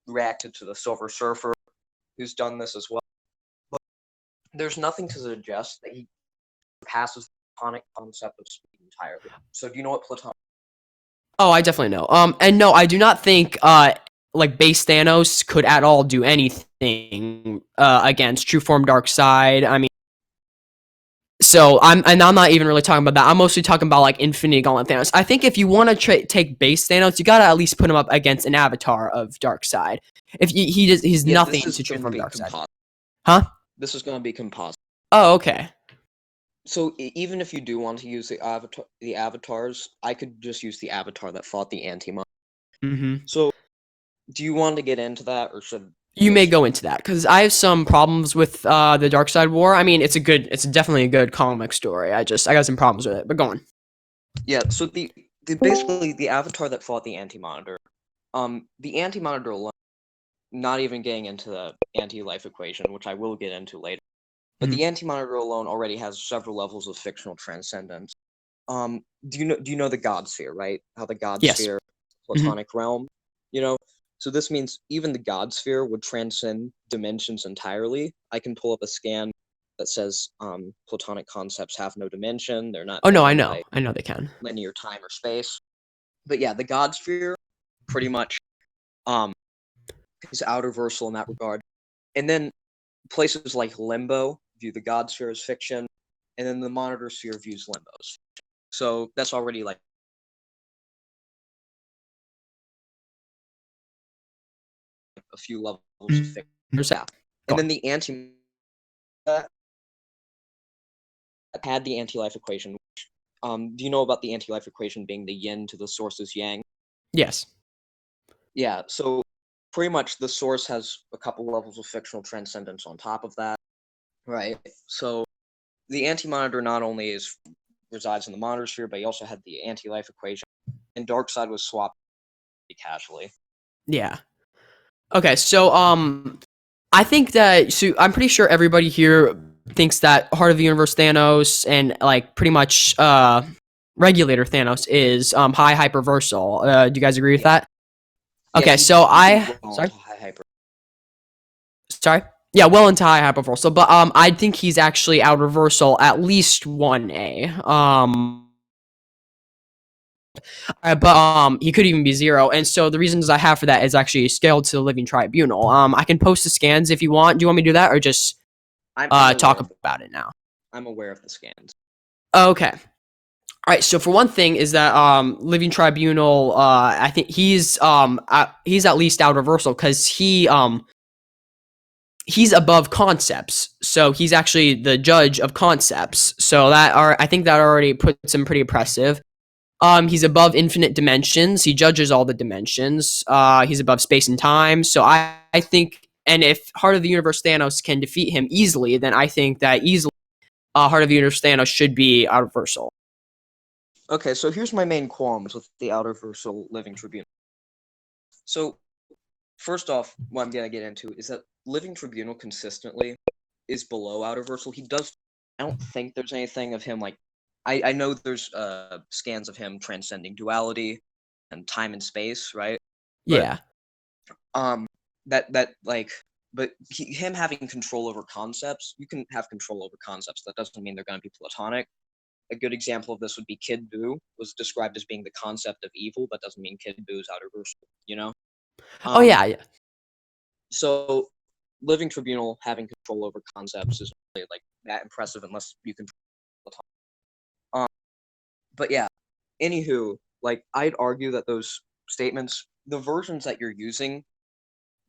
reacted to the Silver Surfer, who's done this as well. But there's nothing to suggest that he passes the platonic concept of speed entirely. So do you know what platonic? Oh, I definitely know. And no, I do not think like base Thanos could at all do anything against true form Darkseid. I mean, so I'm not even really talking about that. I'm mostly talking about like Infinity Gauntlet Thanos. I think if you want to take base Thanos, you gotta at least put him up against an avatar of Darkseid. If he's nothing to true form Darkseid. Huh? This is going to be composite. Oh, okay. So even if you do want to use the avatars, I could just use the avatar that fought the Anti-Mod. Mm-hmm. So, do you want to get into that, or should you may go into that because I have some problems with the Darkseid War. I mean, it's definitely a good comic story. I got some problems with it, but go on. Yeah. So basically the avatar that fought the Anti-Monitor, the Anti-Monitor alone, not even getting into the anti-life equation, which I will get into later. But the Anti-Monitor alone already has several levels of fictional transcendence. Do you know the God Sphere, right? How the God Sphere, platonic realm, So this means even the God Sphere would transcend dimensions entirely. I can pull up a scan that says platonic concepts have no dimension. They're not. Oh no, I know they can. Linear time or space. But yeah, the God Sphere pretty much is outerversal in that regard. And then places like Limbo view the God Sphere as fiction, and then the Monitor Sphere views Limbo as fiction. So that's already like a few levels of fiction. Yeah. And then the anti had the anti-life equation. Which, do you know about the anti-life equation being the yin to the source's yang? Yes. Yeah, so pretty much the source has a couple levels of fictional transcendence on top of that, right? So the anti-monitor not only resides in the monitor sphere, but he also had the anti-life equation, and Darkseid was swapped casually. Yeah. Okay, so I think that I'm pretty sure everybody here thinks that Heart of the Universe Thanos and like pretty much Regulator Thanos is high hyperversal. Do you guys agree with that? Okay, so sorry. Yeah, well into high hyperversal, but I think he's actually out reversal at least 1A. But he could even be 0, and so the reasons I have for that is actually scaled to the Living Tribunal. I can post the scans if you want. Do you want me to do that, or just talk about it now? I'm aware of the scans. Okay. All right. So for one thing, is that Living Tribunal? I think he's at least out reversal because he's above concepts, so he's actually the judge of concepts. So I think that already puts him pretty impressive. He's above infinite dimensions. He judges all the dimensions. He's above space and time. So I think, and if Heart of the Universe Thanos can defeat him easily, then I think that easily Heart of the Universe Thanos should be outerversal. Okay, so here's my main qualms with the outerversal Living Tribunal. So, first off, what I'm gonna get into is that Living Tribunal consistently is below outerversal. I don't think there's anything of him like. I know there's scans of him transcending duality and time and space, right? Yeah. But him having control over concepts, you can have control over concepts. That doesn't mean they're going to be platonic. A good example of this would be Kid Buu was described as being the concept of evil, but doesn't mean Kid Buu is outerversal, Oh yeah. So, Living Tribunal having control over concepts is really like that impressive unless you can. But yeah, anywho, like I'd argue that those statements, the versions that you're using,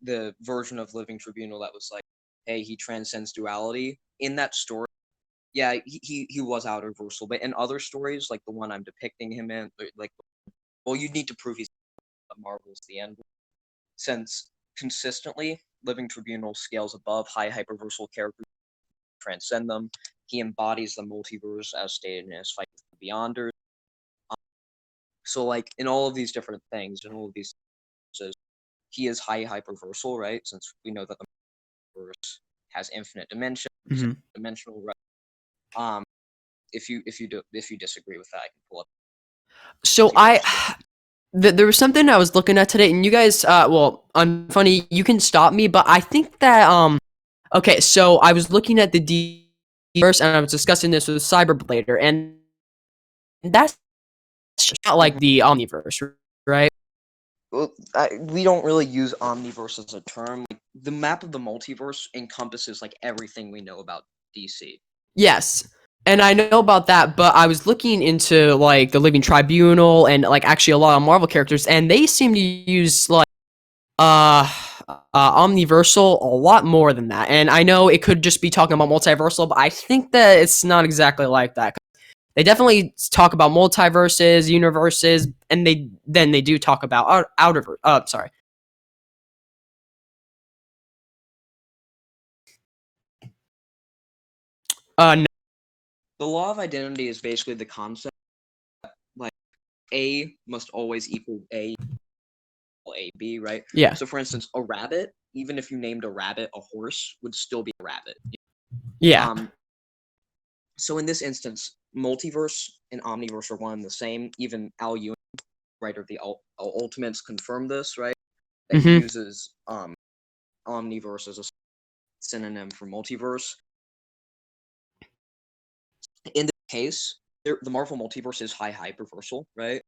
the version of Living Tribunal that was like, hey, he transcends duality in that story. Yeah, he was outerversal, but in other stories, like the one I'm depicting him in, like, well, you need to prove he's Marvel's the end. Since consistently, Living Tribunal scales above high hyperversal characters, transcend them. He embodies the multiverse as stated in his fight with the Beyonders. So, like, in all of these different things, in all of these he is high hyperversal, right? Since we know that the multiverse has infinite dimensions, dimensional. If you disagree with that, I can pull up. So There was something I was looking at today, and you guys, well, funny, you can stop me, but I think that, okay, so I was looking at the verse, and I was discussing this with Cyberblader, and that's not like Mhm. the Omniverse, right? Well, we don't really use omniverse as a term. Like, the map of the multiverse encompasses like everything we know about DC. Yes. And I know about that, but I was looking into like the Living Tribunal and like actually a lot of Marvel characters, and they seem to use like uh, omniversal a lot more than that. And I know it could just be talking about multiversal, but I think that it's not exactly like that. They definitely talk about multiverses, universes, and they do talk about outer. Sorry. No, The law of identity is basically the concept like A must always equal A equal AB, right? yeah. So for instance, a rabbit, even if you named a rabbit a horse, would still be a rabbit. Yeah. Um, so in this instance, multiverse and omniverse are one and the same. Even Al Ewing, writer of the Ultimates, confirmed this, right? That he Mm-hmm. uses omniverse as a synonym for multiverse. In this case, the Marvel multiverse is high hyperversal, right?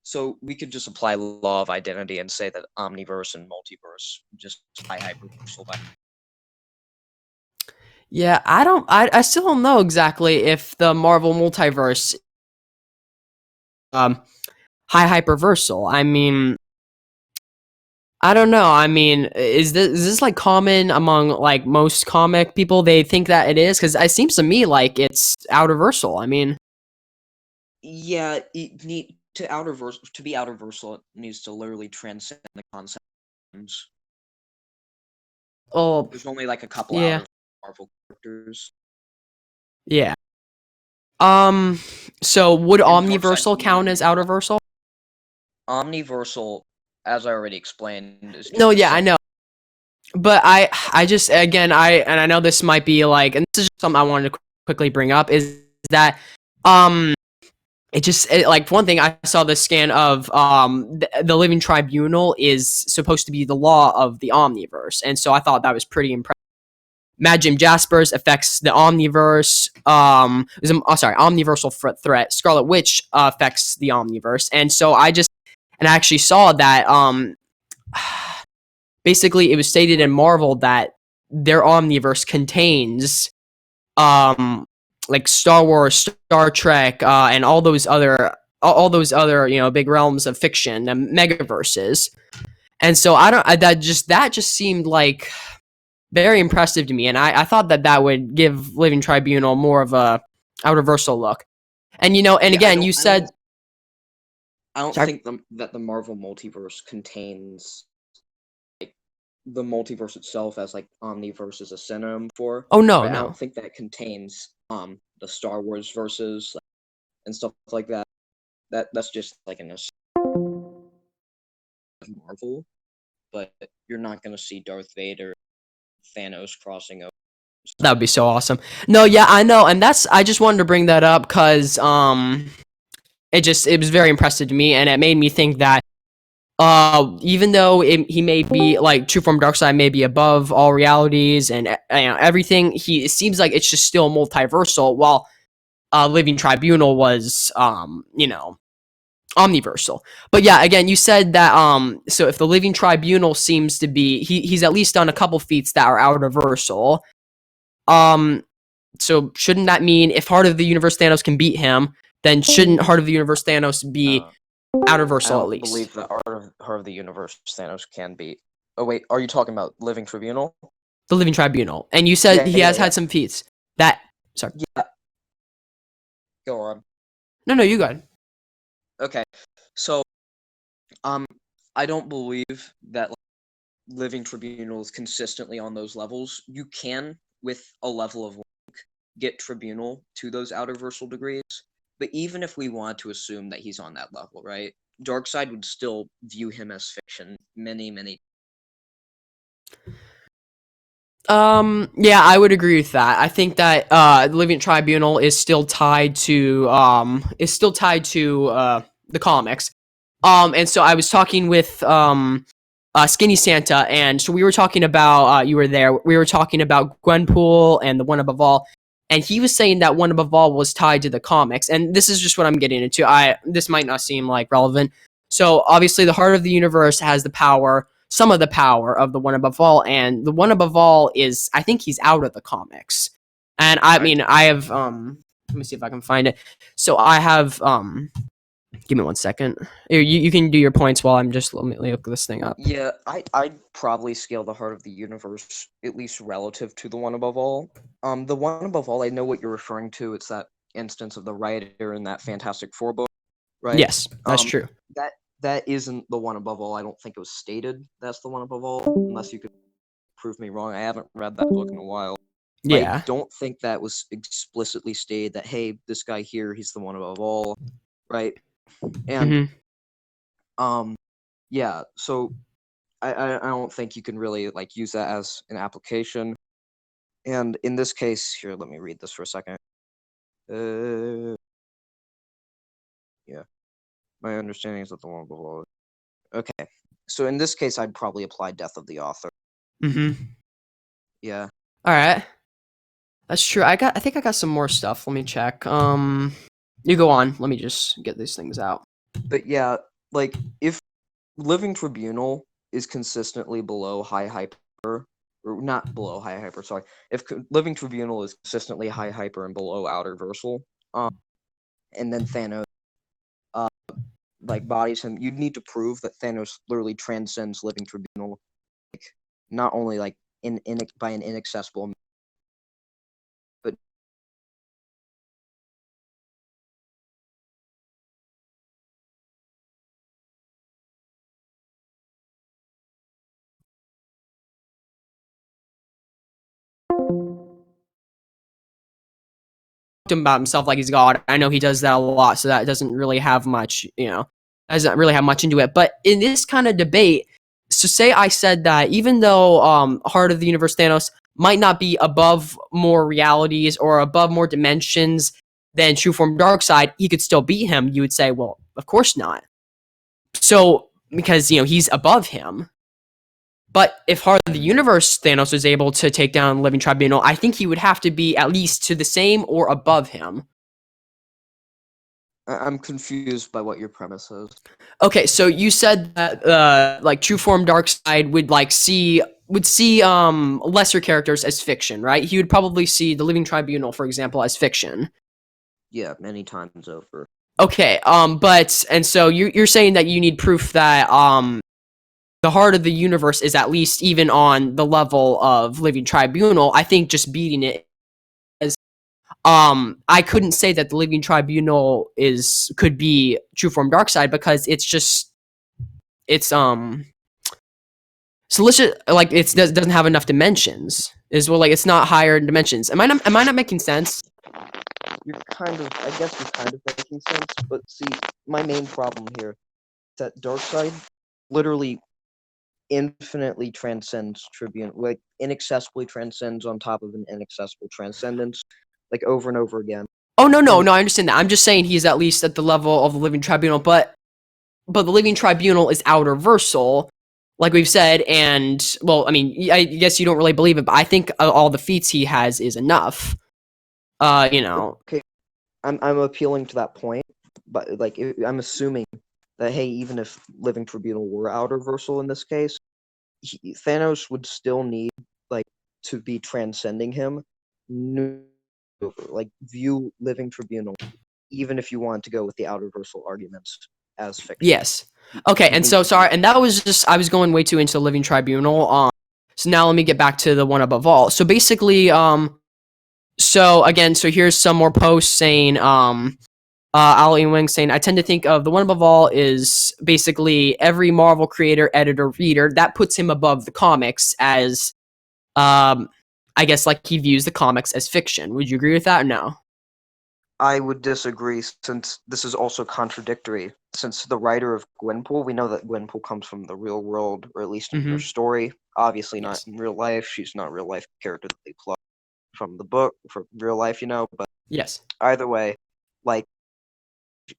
So we could just apply law of identity and say that omniverse and multiverse just high hyperversal. Yeah, I still don't know exactly if the Marvel multiverse um high hyperversal. I mean, I don't know. I mean, is this like common among like most comic people? They think that it is because it seems to me like it's outerversal. I mean, Yeah, it need to be outerversal. It needs to literally transcend the concepts. oh There's only like a couple yeah, outer Marvel characters. yeah. Um, so would And Darkseid's omniversal the only count one as who's not. outerversal? Omniversal, as I already explained, is No, just the yeah, same. I know. But I just again I know this might be like, and this is just something I wanted to quickly bring up is that um like for one thing, I saw the scan of the Living Tribunal is supposed to be the law of the Omniverse, and so I thought that was pretty impressive. Mad Jim Jaspers affects the Omniverse. Sorry, Omniversal threat. Scarlet Witch affects the Omniverse, and so I actually saw that basically it was stated in Marvel that their Omniverse contains like Star Wars, Star Trek, and all those other big realms of fiction and megaverses. And so that just seemed like very impressive to me, and I thought that would give Living Tribunal more of a outerversal look. And and Yeah, I again, don't, you I said don't, I don't sorry. think that the Marvel multiverse contains the multiverse itself as like omniverse is a synonym for, Oh no, right? I don't no. think that contains the Star Wars verses like, and stuff like that. That's just like an Marvel, but you're not gonna see Darth Vader, Thanos crossing over. That would be so awesome. No, yeah, I know, and I just wanted to bring that up because it was very impressive to me, and it made me think that even though he may be like True Form Darkseid may be above all realities and everything, it seems like it's just still multiversal, while Living Tribunal was omniversal. But yeah, again, you said that so if the Living Tribunal seems to be he's at least done a couple feats that are outerversal. Um so shouldn't that mean if Heart of the Universe Thanos can beat him, then shouldn't Heart of the Universe Thanos be Uh, I outerversal at don't least? believe that Heart of the Universe Thanos can beat. Oh wait, are you talking about Living Tribunal? The Living Tribunal. And you said Yeah, he yeah, has yeah. had some feats. That sorry. Yeah, go on. No, you got it. Okay, so um, I don't believe that like, Living Tribunal is consistently on those levels. You can, with a level of get Tribunal to those outerversal degrees. But even if we want to assume that he's on that level, right? Darkseid would still view him as fiction many, many. Yeah, I would agree with that. I think that Living Tribunal is still tied to the comics. And so I was talking with Skinny Santa, and so we were talking about you were there. We were talking about Gwenpool and the One Above All, and he was saying that One Above All was tied to the comics. And this is just what I'm getting into. This might not seem like relevant. So obviously, the Heart of the Universe has the power, some of the power of the One Above All, and the One Above All is, I think, he's out of the comics. And I mean, I have let me see if I can find it. So I have give me 1 second. You can do your points while I'm just let me look this thing up. Yeah, I'd probably scale the Heart of the Universe at least relative to the One Above All. The One Above All, I know what you're referring to. It's that instance of the writer in that Fantastic Four book, right? Yes, that's true. That that isn't the One Above All. I don't think it was stated that's the One Above All, unless you could prove me wrong. I haven't read that book in a while. I Yeah. don't think that was explicitly stated that, hey, this guy here, he's the One Above All, right? And hmm yeah, so I don't think you can really like use that as an application. And in this case, here, let me read this for a second. Yeah, my understanding is that the one below. Okay, so in this case, I'd probably apply death of the author. hmm Yeah, All right. That's true. I think I got some more stuff. Let me check. You go on. Let me just get these things out. but yeah, like if Living Tribunal is consistently below high hyper, or not below high hyper, sorry. If Living Tribunal is consistently high hyper and below outer versal, and then Thanos uh like bodies him, you'd need to prove that Thanos literally transcends Living Tribunal, like not only like in by an inaccessible, but Him about himself like he's God. I know he does that a lot, so that doesn't really have much, doesn't really have much into it. But in this kind of debate, so say I said that even though Heart of the Universe Thanos might not be above more realities or above more dimensions than True Form Darkseid, he could still beat him. You would say, well, of course not. So because he's above him. But if Heart of the Universe Thanos was able to take down Living Tribunal, I think he would have to be at least to the same or above him. I'm confused by what your premise is. Okay, so you said that like True Form Darkseid would see lesser characters as fiction, right? He would probably see the Living Tribunal, for example, as fiction. Yeah, many times over. Okay, but and so you're saying that you need proof that the Heart of the Universe is at least even on the level of Living Tribunal. I think just beating it as I couldn't say that the Living Tribunal could be True Form Darkseid because it's so let's just like doesn't have enough dimensions. Is well like it's not higher dimensions. Am I not making sense? You're kind of, I guess you're kind of making sense, but see, my main problem here is that Darkseid literally infinitely transcends Tribune, like inaccessibly transcends on top of an inaccessible transcendence, like over and over again. Oh no no And no, I understand that. I'm just saying he's at least at the level of the Living Tribunal, but the Living Tribunal is outer versal, like we've said, and well, I mean, I guess you don't really believe it, but I think all the feats he has is enough. okay, I'm appealing to that point, but like I'm assuming that, hey, even if Living Tribunal were outer versal in this case, Thanos would still need like to be transcending him, like view Living Tribunal, even if you want to go with the outer versal arguments as fiction. Yes. Okay, He and so needs to sorry, be. and that was just I was going way too into the Living Tribunal. So now let me get back to the One Above All. So basically, so again, so here's some more posts saying, Ali Wing saying, I tend to think of the One Above All is basically every Marvel creator, editor, reader that puts him above the comics as, I guess like he views the comics as fiction. Would you agree with that or no? I would disagree, since this is also contradictory. Since the writer of Gwenpool, we know that Gwenpool comes from the real world, or at least in her Mm-hmm. story. Obviously, not Yes. in real life. She's not a real life character that they plot from the book, from real life, But Yes. either way, like,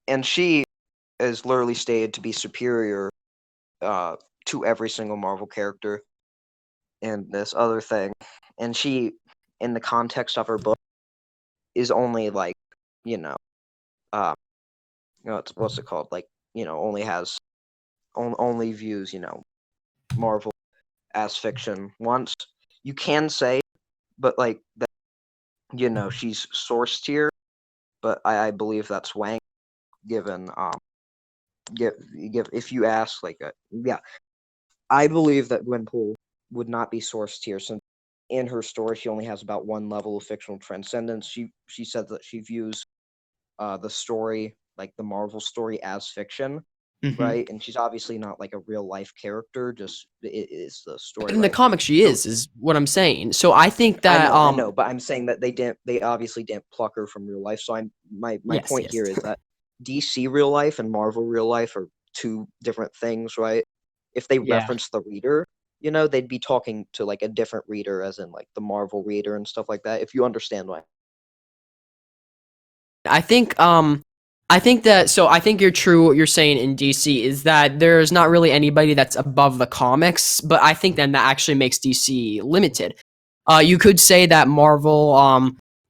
and she is literally stated to be superior to every single Marvel character in this other thing. And she, in the context of her book, is only like, you know, what's it called? Like, only has only views, Marvel as fiction once. You can say, but like that, she's source tier, but I believe that's wank. Given give if you ask like yeah, I believe that Gwenpool would not be source tier since in her story she only has about one level of fictional transcendence. She said that she views the story, like the Marvel story, as fiction, Mm-hmm. right? And she's obviously not like a real life character, just it is the But story, in the right? comics, she So is what I'm saying. So I think I that know, I know, but I'm saying that they obviously didn't pluck her from real life. So my yes, point yes. here is that DC real life and Marvel real life are two different things, right? If they Yeah. reference the reader, they'd be talking to like a different reader, as in like the Marvel reader and stuff like that. If you understand why. I think that so I think you're true what you're saying in DC is that there's not really anybody that's above the comics, but I think then that actually makes DC limited. You could say that Marvel,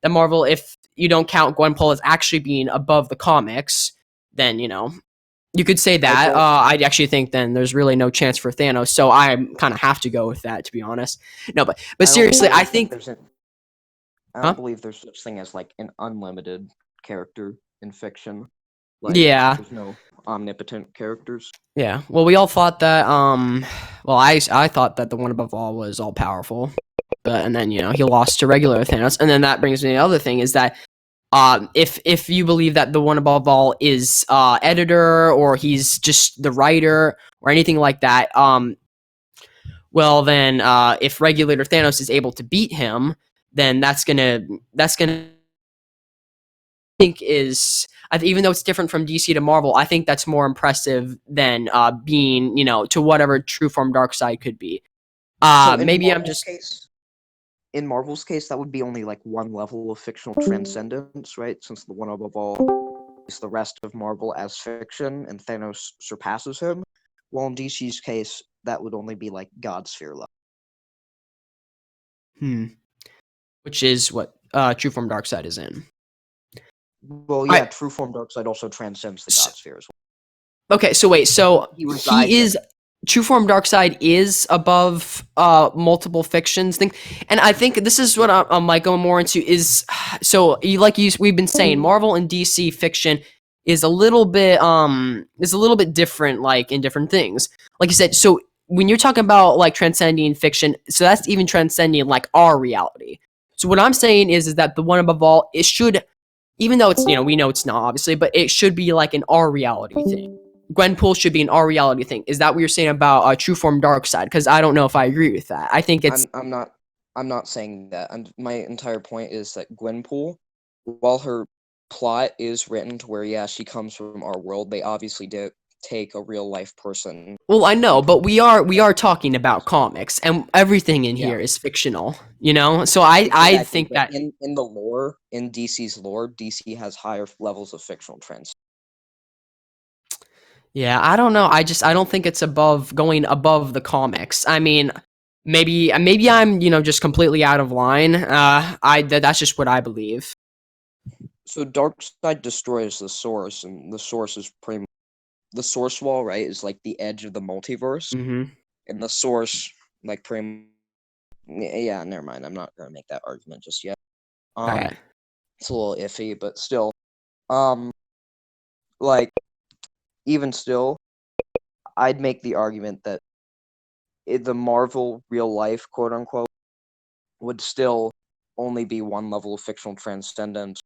if you don't count Gwenpool as actually being above the comics, then you could say I that. don't. I actually think then there's really no chance for Thanos, so I kind of have to go with that to be honest. No, but I don't seriously, I believe that think, there's an. I don't huh? believe there's such thing as like an unlimited character in fiction. Like Yeah, there's no omnipotent characters. yeah. Well, we all thought that. Well, I thought that the one above all was all powerful, but and then he lost to regular Thanos, and then that brings me to the other thing is that if you believe that the one above all is editor or he's just the writer or anything like that, well then if regulator Thanos is able to beat him, then that's gonna think is even though it's different from DC to Marvel, I think that's more impressive than being to whatever true form Darkseid could be. So Maybe I'm just in Marvel's case, that would be only like one level of fictional transcendence, right? Since the one above all is the rest of Marvel as fiction, and Thanos surpasses him. While in DC's case, that would only be like God sphere level. which is what true form Darkseid is in. Well, All yeah, right. True Form Darkseid also transcends the So, God sphere as okay, so wait, well. so He he resides in is true form Darkseid is above multiple fictions thing, and I think this is what I'm like going more into is so we've been saying Marvel and DC fiction is a little bit different like in different things. Like you said, so when you're talking about like transcending fiction, so that's even transcending like our reality. So what I'm saying is that the one above all it should, even though it's we know it's not obviously, but it should be like an our reality thing. Gwenpool should be an our reality thing. Is that what you're saying about True Form Darkseid? Because I don't know if I agree with that. I think it's I'm not saying that. My entire point is that Gwenpool, while her plot is written to where she comes from our world, they obviously did take a real life person well, I know, and put but we are talking them about as well. comics, and everything in Yeah, here is fictional. So I exactly. think But that in the lore, in DC's lore, DC has higher levels of fictional trends. yeah, I don't know. I don't think it's above going above the comics. I mean, maybe I'm just completely out of line. That's just what I believe. So Darkseid destroys the source, and the source is the source wall, right? Is like the edge of the multiverse, Mm-hmm. and the source, like yeah. Never mind. I'm not gonna make that argument just yet. Um, Okay. it's a little iffy, but still, um, like even still, I'd make the argument that the Marvel real life, quote unquote, would still only be one level of fictional transcendence.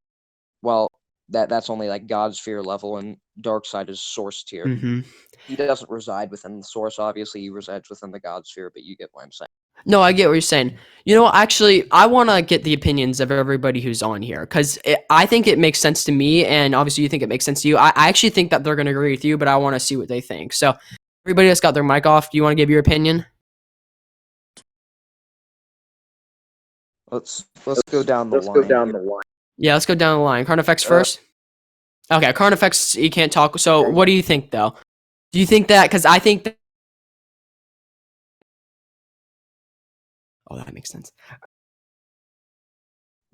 Well, that's only like God's sphere level, and Darkseid is source tier. Mm-hmm. He doesn't reside within the source. Obviously, he resides within the God sphere, but you get what I'm saying. No, I get what you're saying. Actually, I want to get the opinions of everybody who's on here because I think it makes sense to me, and obviously you think it makes sense to you. I actually think that they're going to agree with you, but I want to see what they think. So, everybody that's got their mic off, do you want to give your opinion? Let's go down the line here. Yeah, let's go down the line. Current effects Uh, first. Okay, current effects you can't talk. So what do you think though? Do you think that? Because I think. Oh, that makes sense.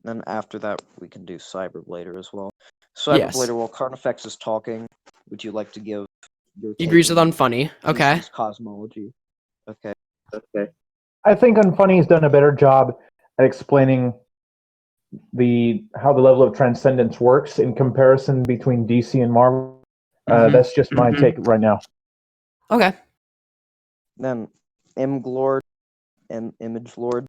Then after that, we can do Cyberblader as well. Yes. Cyberblader, while current effects is talking, would you like to give your He take agrees with on unfunny. Okay. DC's cosmology? Okay. I think Unfunny's done a better job at explaining how the level of transcendence works in comparison between DC and Marvel. That's just my take right now. Okay. Then Imglord and Image Lord.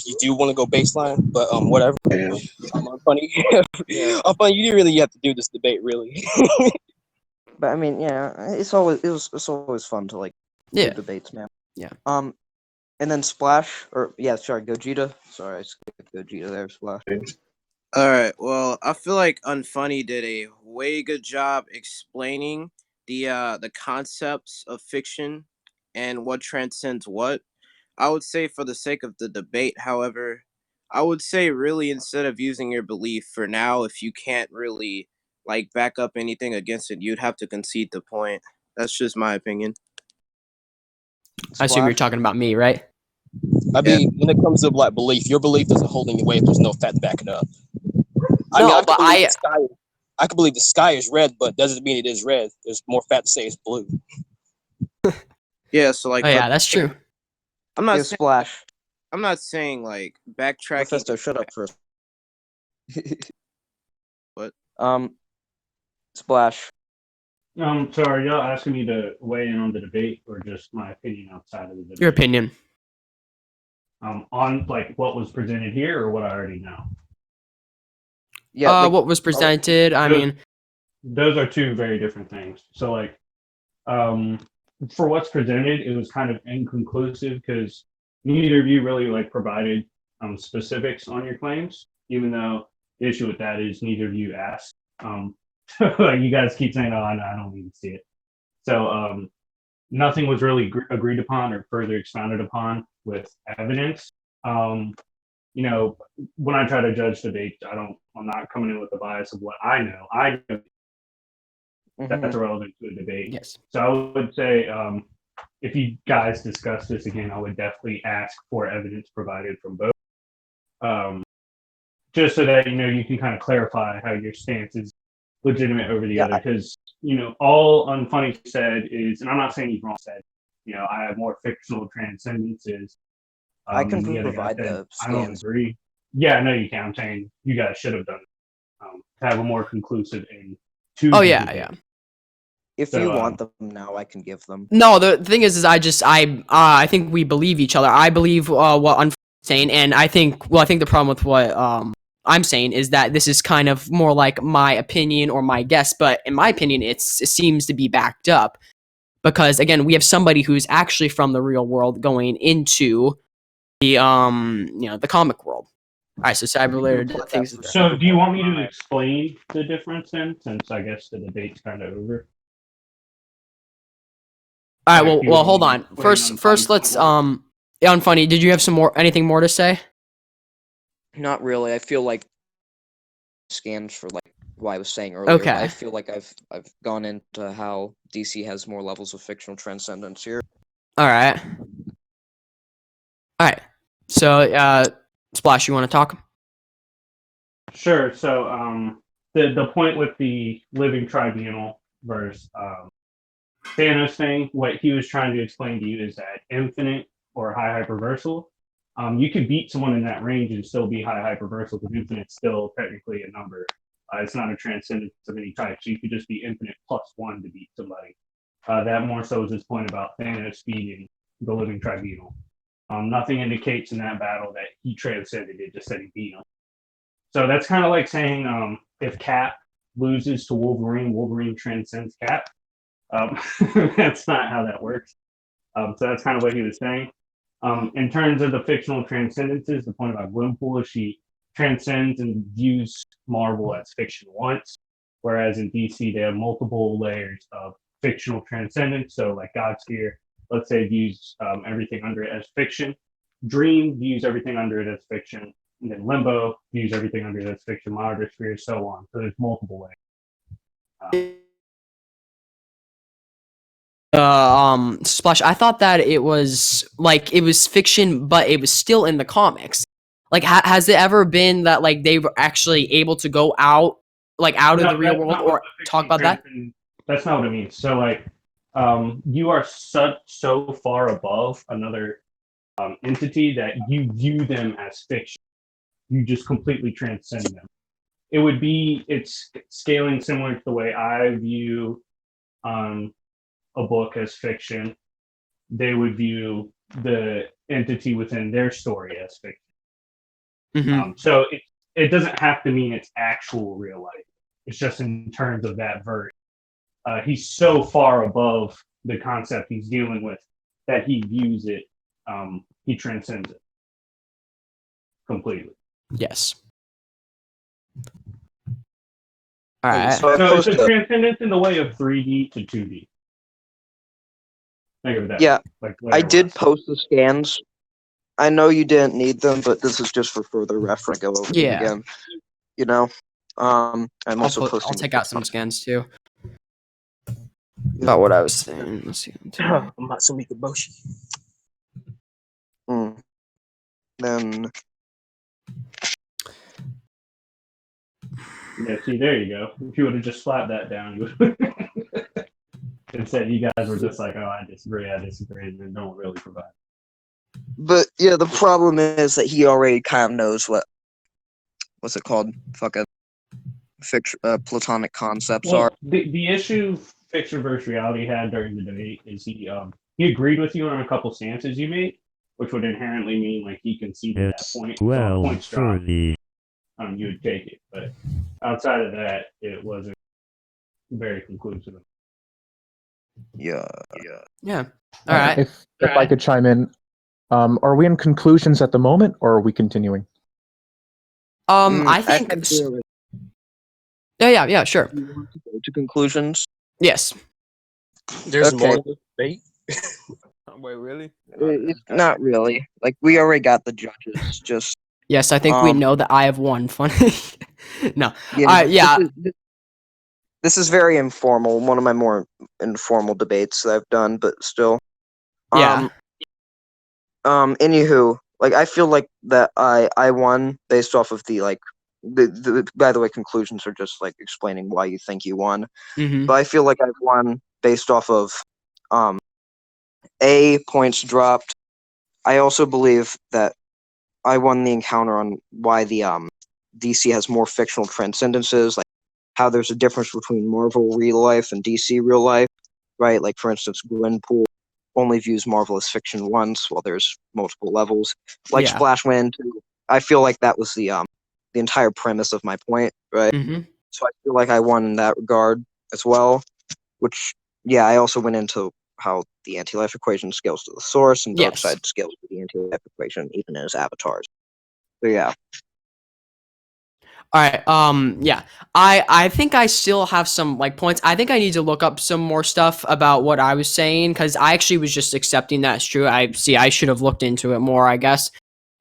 You do want to go baseline, but whatever. Unfunny. Unfunny. You didn't really have to do this debate, really. But I mean, yeah, it's always fun to like do Yeah. debates, man. Yeah. And then Splash, or yeah, sorry, Gogeta. Sorry, I skipped Gogeta there, Splash. All right. Well, I feel like Unfunny did a way good job explaining the concepts of fiction and what transcends what. I would say for the sake of the debate, however, I would say really instead of using your belief for now, if you can't really like back up anything against it, you'd have to concede the point. That's just my opinion. I assume you're Splash? talking about me, right? I mean, when it comes to like belief, your belief doesn't hold any weight if there's no fact to back it up. I mean, I could believe the sky is red, but doesn't mean it is red. There's more fact to say it's blue. Yeah. So like, Oh yeah, that's true. I'm not Give saying, Splash. I'm not saying like backtracking. Mephisto, shut up first. What? Splash. So are y'all asking me to weigh in on the debate or just my opinion outside of the debate? Your opinion. On like what was presented here or what I already know? Yeah. What was presented? I mean, those are two very different things. So like, for what's presented, it was kind of inconclusive because neither of you really like provided specifics on your claims, even though the issue with that is neither of you asked. Like you guys keep saying, "Oh, I don't need to see it." So nothing was really agreed upon or further expounded upon with evidence. You know, when I try to judge debates, I'm not coming in with the bias of what I know. I know that's irrelevant to a debate. yes. So I would say, if you guys discuss this again, I would definitely ask for evidence provided from both, just so that you can kind of clarify how your stance is legitimate over the other. Because all Unfunny said is, and I'm not saying he's wrong. Said, I have more fictional transcendences. I can the other guy provide said, the I don't scans. agree. Yeah, no, you can. I'm saying you guys should have done it to have a more conclusive and to. Oh yeah, yeah. If you want them now, I can give them. No, the thing is I think we believe each other. I believe what I'm saying, and I think the problem with what I'm saying is that this is kind of more like my opinion or my guess, but in my opinion, it seems to be backed up because again, we have somebody who's actually from the real world going into the the comic world. All right, so cyber-related things. So, do you want me to explain the difference then, since I guess the debate's kind of over? All right, well, hold on. First, let's Unfunny. Did you have anything more to say? Not really. I feel like scans for like what I was saying earlier. Okay. I feel like I've gone into how DC has more levels of fictional transcendence here. All right. So, Splash, you want to talk? Sure. So, the point with the living tribunal versus Thanos thing, what he was trying to explain to you is that infinite or high hyperversal, you could beat someone in that range and still be high hyperversal because infinite's still technically a number. It's not a transcendence of any type, so you could just be infinite plus one to beat somebody. That more so is his point about Thanos beating the living tribunal. Nothing indicates in that battle that he transcended it, just that he beat him. So that's kind of like saying if Cap loses to Wolverine, Wolverine transcends Cap. That's not how that works. So that's kind of what he was saying. In terms of the fictional transcendences, the point about Gwenpool is she transcends and views Marvel as fiction once, whereas in DC they have multiple layers of fictional transcendence. So like Godsphere, let's say, views everything under it as fiction. Dream views everything under it as fiction. And then Limbo views everything under it as fiction. Monitor Sphere, so on. So there's multiple layers. Splash, I thought that it was fiction, but it was still in the comics. Like, has it ever been that like they were actually able to go out of the real world or talk about that? That's not what it means. So like, you are so far above another entity that you view them as fiction. You just completely transcend them. It's scaling similar to the way I view a book as fiction. They would view the entity within their story as fiction. Mm-hmm. So it doesn't have to mean it's actual real life. It's just in terms of that version. He's so far above the concept he's dealing with that he views it, he transcends it completely. Yes. All right. So it's a transcendence in the way of 3D to 2D. Think of that. Yeah, like I did post the scans. I know you didn't need them, but this is just for further reference. Go over them again. You know, I'm also posting. I'll take out some scans too. About what I was saying. Let's see. I'm not Sumika Boshi. Then. Yeah, see, there you go. If you would have just slapped that down, you would and said you guys were just like, oh, I disagree, and then don't really provide. But yeah, the problem is that he already kind of knows what's it called? Fucking platonic concepts are. The issue fiction versus reality had during the debate is he agreed with you on a couple stances you made, which would inherently mean like he conceded that point. Well, points dropped, you would take it, but outside of that, it wasn't very conclusive. Yeah. All right. If I could chime in, are we in conclusions at the moment, or are we continuing? I think. Yeah, sure. You want to go to conclusions? Yes. There's Okay. more debate. Wait, really? Not really. Like we already got the judges. Just Yes, I think we know that I have won. Funny. No. yeah. This is very informal. One of my more informal debates that I've done, but still. Yeah. Anywho, like I feel like that I won based off of the like the by the way, conclusions are just like explaining why you think you won. Mm-hmm. But I feel like I've won based off of A, points dropped. I also believe that I won the encounter on why the DC has more fictional transcendences, like how there's a difference between Marvel real life and DC real life, right? Like for instance, Gwenpool only views Marvel as fiction once, while there's multiple levels. Like Yeah. Splash went into, I feel like that was the entire premise of my point, right? Mm-hmm. So I feel like I won in that regard as well. Which, yeah, I also went into how the anti-life equation scales to the source, and Yes. Darkseid scales to the anti-life equation, even in his avatars. So yeah. All right. Yeah. I think I still have some like points. I think I need to look up some more stuff about what I was saying because I actually was just accepting that's true. I should have looked into it more, I guess.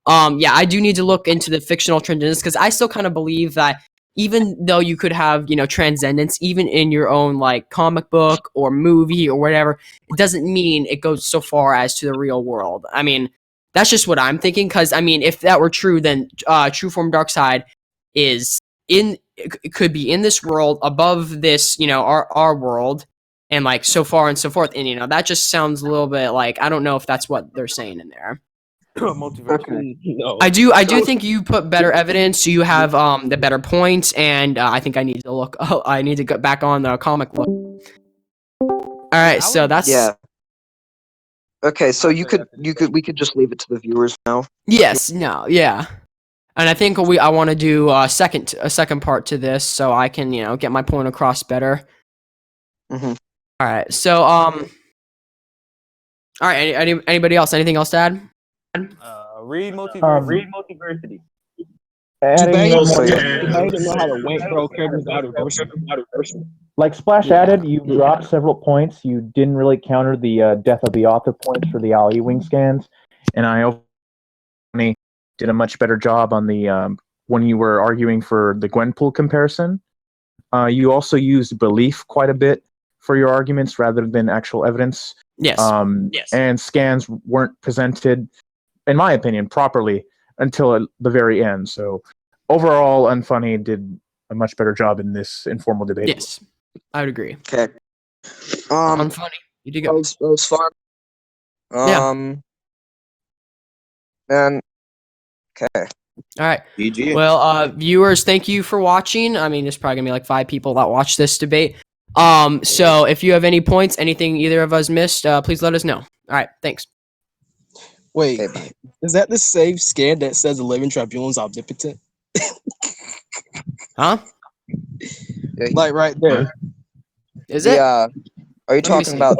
Yeah, I do need to look into the fictional transcendence because I still kind of believe that even though you could have, transcendence even in your own like comic book or movie or whatever, it doesn't mean it goes so far as to the real world. I mean, that's just what I'm thinking because I mean, if that were true, then True Form Darkseid it could be in this world above this, our world and like so far and so forth. And that just sounds a little bit like I don't know if that's what they're saying in there. Okay. No. I do think you put better evidence. You have the better points, and I think I need to look. Oh, I need to get back on the comic book. All right, so that's Yeah. Okay, so we could just leave it to the viewers now. yes, no, yeah, and I think I want to do a second part to this, so I can get my point across better. Mhm. All right, so All right. Anybody else? Anything else to add? Read multiverse. Read multiversity. Too Adding bad, more, too bad you didn't know how to wank hero characters out of verse. like Splash Yeah. added, you dropped several points. You didn't really counter the death of the author points for the Ali wing scans, and I only did a much better job on the when you were arguing for the Gwenpool comparison. You also used belief quite a bit for your arguments rather than actual evidence. Yes. And scans weren't presented, in my opinion, properly until the very end. So overall, Unfunny did a much better job in this informal debate. Yes. I would agree. Okay. Unfunny. You did That good. was fun. Yeah. And okay. All right. GG. Well, viewers, thank you for watching. I mean, there's probably gonna be like 5 people that watch this debate. So if you have any points, anything either of us missed, please let us know. All right. Thanks. Wait, Okay, is that the same scan that says the living tribunal is omnipotent? Huh? Like right there. Is it? Are you Let me talking see. about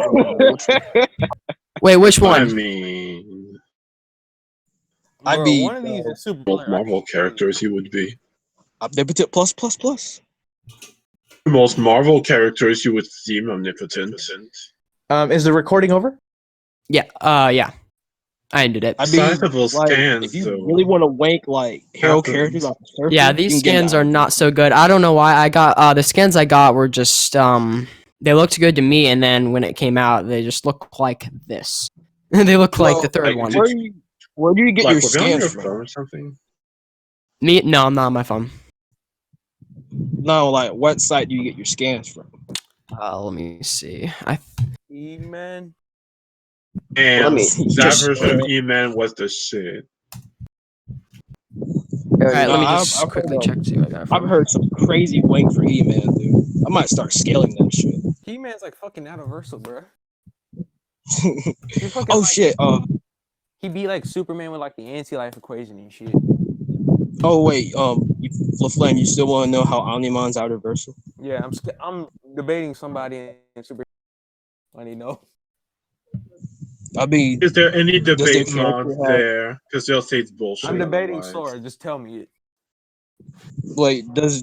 Wait, which one? I mean, I Bro, mean, one of these is super. most Marvel characters he would be. omnipotent plus plus plus. Most Marvel characters you would seem omnipotent. Is the recording over? Yeah. Yeah. I ended it. I mean, Sizable like, scans, if you though. really want to wank like hero Happens. characters off the surface, Yeah, you these can get scans that are one. not so good. I don't know why I got the scans I got were just they looked good to me, and then when it came out, they just look like this. They look like the Well, third like, one. Where do you get Like, your was it on scans your from? phone or something? Me? No, I'm not on my phone. No, like what site do you get your scans from? Let me see. E-Man. And Let me that just- version of E-Man was the shit. All right, let me I've- just I've quickly heard check to see what I got. I've heard some crazy wank for E-Man, dude. I might start scaling that shit. He-Man's like fucking universal, bro. Oh shit. He be like Superman with like the anti-life equation and shit. Oh wait. LaFlame, you still want to know how Omnimon's outerversal? Yeah, I'm debating somebody in Super. I need to know. I mean, Is there any their debate character mods have- there? Because they'll say it's bullshit. I'm debating otherwise. Sora. Just tell me it. wait, does